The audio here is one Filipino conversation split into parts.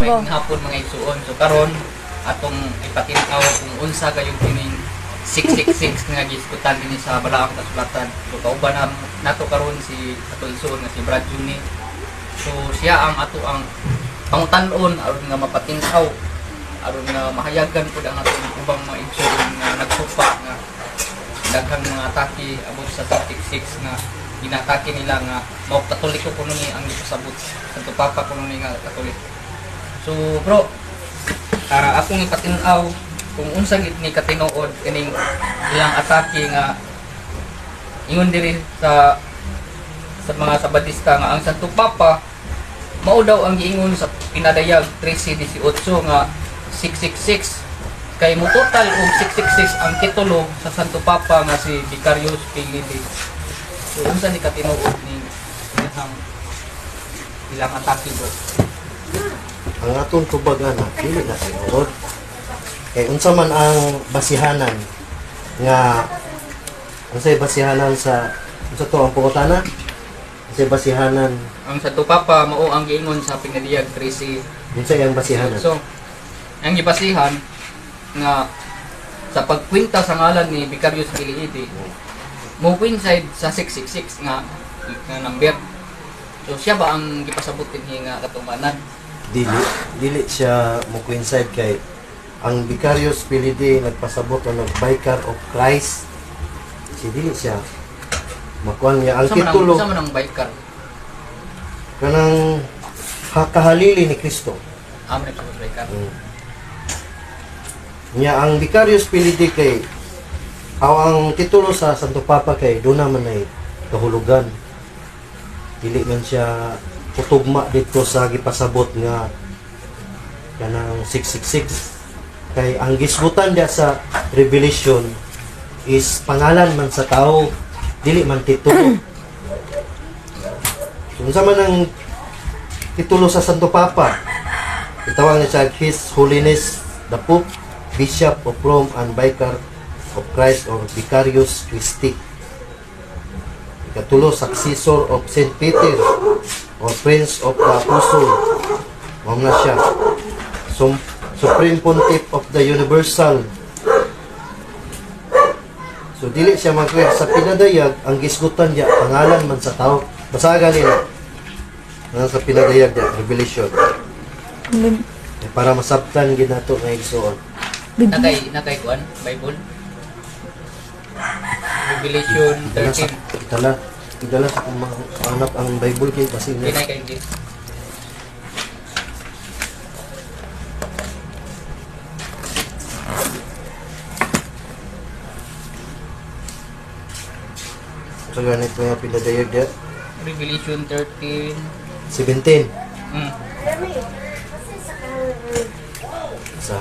Maayong hapon mga igsuon. So karon atong ipatinaw kung unsa kayong kining 666 nga giskutan dinhi sa balaang kasulatan. So kauban na nato karon si ato igsuon nga si Brad Juni. So siya ang ato ang pangutan-on aron nga mapatinaw aron nga mahayagan pud ang atong ubang mga igsuon nga nagsupa nga daghang mga atake abot sa 666 nga ginatake nila nga mao katoliko kuno ni ang ipasabot Santo Papa kuno ni nga katoliko. So bro, akong ipatinaw kung unsa gid ni katinuod kining ilang atake nga ingon diri sa mga Sabadista nga ang Santo Papa mao daw ang giingon sa pinadayag 13:18 nga 666 kay mo total og 666 ang titulo sa Santo Papa nga si Vicarius Pilili. So unsa ni katinuod ni ilang atake bro? Ang atong tubagana dili na tinuod. Kay unsa man ang basihanan nga unsay basihanan sa unsa to ang pangutana? Unsay basihanan Ang Santo Papa mao ang giingon sa pinadayag 13. unsay ang basihanan? So ang gibasihan nga sa pagkwenta sa ngalan ni Vicarius Pilili mo coincide sa 666 nga number. So siya ba ang gipasabot dinhi nga katumanan? Dili siya mo coincide kay ang Vicarius Pilidi nagpasabot o nag-Vicar of Christ. Si dili siya makuan niya ang titulo Sa man ang Vicar? kanang kahalili ni Kristo. Amen sa Vicar. Nya ang Vicarius Pilidi kay ang titulo sa Santo Papa kay doon naman ay kahulugan. Dili man siya kutugma dito sa gipasabot nga kanang 666 kay ang gisgutan dia sa Revelation is pangalan man sa tao, dili man titulo. So, unsa man ang titulo sa Santo Papa, itawag niya siya His Holiness the Pope, Bishop of Rome and Vicar of Christ or Vicarius Christi. Ikatulo, Successor of St. Peter or Prince of the Apostle. Mao na siya. Supreme Pontiff of the Universal. So dili siya magkwet sa pinadayag ang gisgutan diya pangalan man sa tao. Basagan nila. Sa pinadayag diya Revelation. Para masabtan ginato nga igsuon. Nakay kuan Bible. Revelation 13. Idala sa kung anak ang Bible kay kasi Kinay kay English. so ganito nga pinadayag diya Revelation 13. 17 sa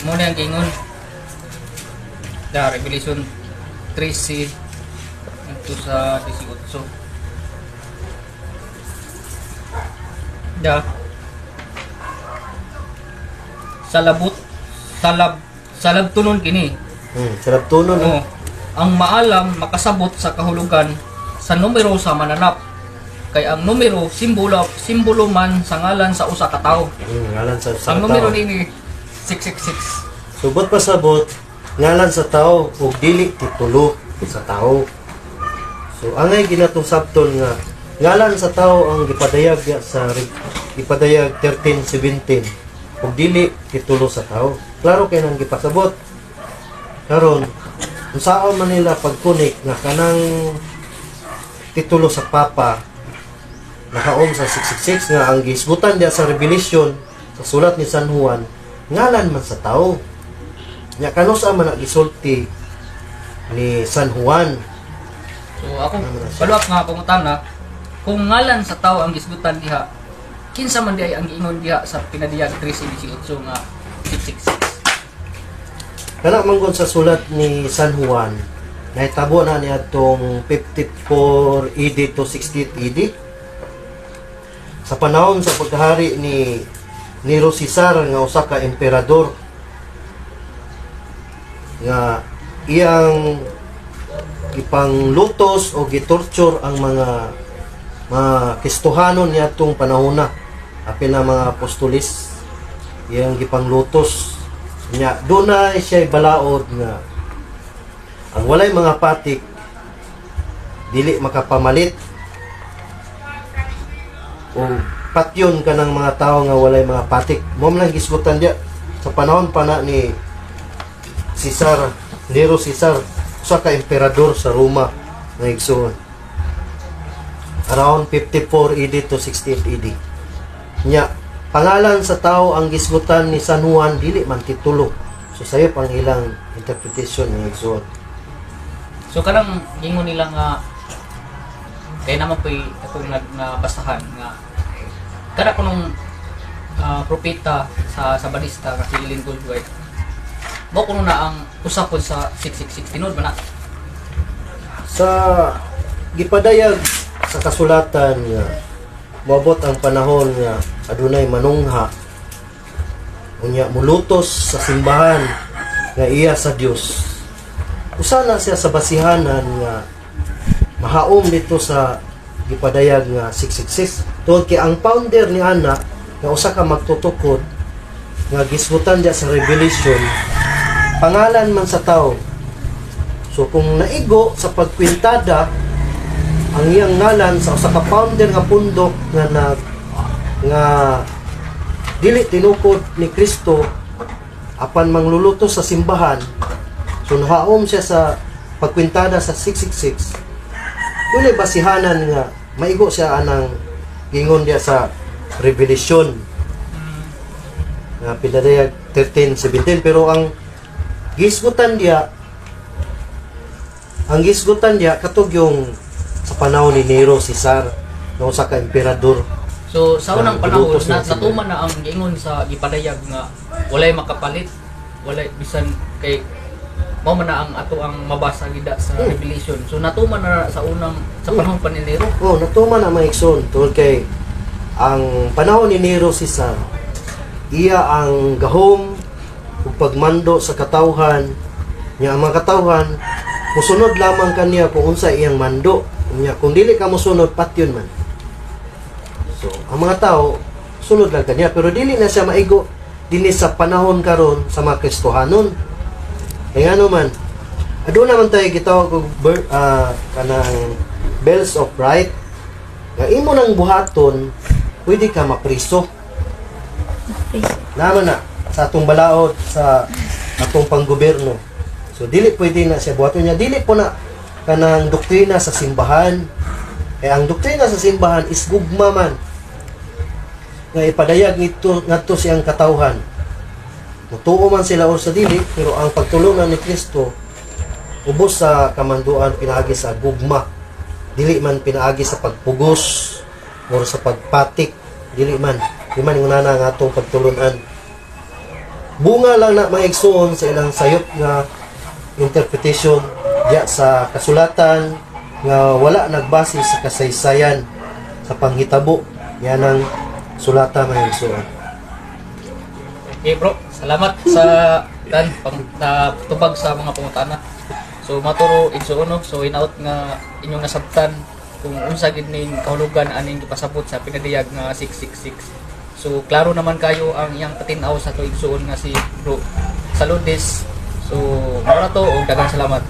Muna ang gingon. Revelation 13 ito sa 18. Salab tunon kini. sarap tunon Ang maalam makasabot sa kahulugan sa numero sa mananap. Kay ang numero simbolo man sa ngalan sa usa ka tawo. ngalan sa Ang numero tao. nini 666. Subot pasabot ngalan sa tao ug dili titulo sa tao. So angay ginatong sabton nga ngalan sa tao ang gipadayag sa gipadayag 13:17 ug dili titulo sa tao. Klaro kay nang gipasabot. Karon unsaon man nila pagkunik nga kanang titulo sa Papa nakaom sa 666 nga ang gisgutan diya sa Revelation sa sulat ni San Juan ngalan man sa tao. Nya kanusa man gisulti ni San Juan. So ako paluak nga pangutana kung ngalan sa tao ang gisgutan diha kinsa man diay ang giingon diha sa pinadiyag 13:18 nga 666. Kana manggon sa sulat ni San Juan nahitabo na niya tong 54 AD to 68 AD sa panahon sa pagkahari ni Nero Cesar nga usa ka emperador nga iyang ipanglutos o gitorture ang mga Kristohanon niadtong panahona, apil na mga apostolis iyang gipanglutos nya. Doon na siya balaod nga ang walay mga patik dili makapamalit o patyon ka ng mga tao nga walay mga patik. Mo man lang gisgutan dia sa panahon pa na ni Cesar, Nero Cesar, usa ka emperador sa Roma nga igsoon. Around 54 AD to 68 AD. Nya, pangalan sa tao ang gisgutan ni San Juan, dili man titulo. So sayo pang ilang interpretation nga igsoon. So kanang gingon nila nga kay naman po'y akong nagbasahan nga kada kunong propeta sa Balista nga si Lincoln White mo kuno na ang usapon sa 666 tinod man na Sa gipadayag sa kasulatan nga moabot ang panahon nga adunay manungha unya mulutos sa simbahan nga iya sa Dios. Usa na siya sa basihanan nga mahaom dito sa gipadayag nga 666 tungod kay ang founder ni ana nga usa ka magtutukod nga gisgutan dia sa Revelation pangalan man sa tao. So kung naigo sa pagkwintada ang iyang ngalan sa usa ka founder nga pundok nga dili tinukod ni Kristo apan manglulutos sa simbahan, so nahaom siya sa pagkwintada sa 666, dunay basihanan nga maigo siya anang gingon dia sa Revelation nga pinadayag 13:17. Pero ang gisgutan dia katog yung sa panahon ni Nero Cesar na usa ka emperador. so sa unang panahon Gilutos na sila. natuman na ang gingon sa gipadayag nga walay makapalit, walay bisan kay mao man na ang ato ang mabasa gida sa Revelation. So natuman na sa unang sa panahon pa ni Nero. Oh, natuman na maigsoon tungod kay ang panahon ni Nero Cesar iya ang gahom ug pagmando sa katawhan niya. Ang mga katawhan musunod lamang kaniya kung unsa iyang mando niya. Kung dili ka mosunod patyon man. So ang mga tao sunod lang kaniya, pero dili na siya maigo dinhi sa panahon karon sa mga Kristohanon. Kaya ano man aduna naman tayo gitawag og kanang bells of right nga imo nang buhaton pwede ka mapriso naman na sa atong balaod sa atong panggobyerno. So dili pwede na siya buhaton niya, dili po na kanang doktrina sa simbahan. Ang doktrina sa simbahan is gugma man nga ipadayag nito ngadto siyang katawhan. Mutuo man sila or sa dili, pero ang pagtulungan ni Kristo ubos sa kamanduan pinaagi sa gugma, dili man pinaagi sa pagpugos or sa pagpatik, dili man yung unana nga atong pagtulunan. Bunga lang na mga igsoon sa ilang sayop nga interpretation diya sa kasulatan nga wala nagbase sa kasaysayan sa panghitabo yan ang sulata mga igsoon. Okay bro, salamat sa tubag sa mga pangutana. So maturo igsuon no, so inaot nga inyong nasabtan kung unsa gid ning kahulugan aning gipasabot sa pinadayag nga 666. So klaro naman kayo ang iyang patinaw sa to igsuon nga si Bro Saludes. So mura to og daghang salamat.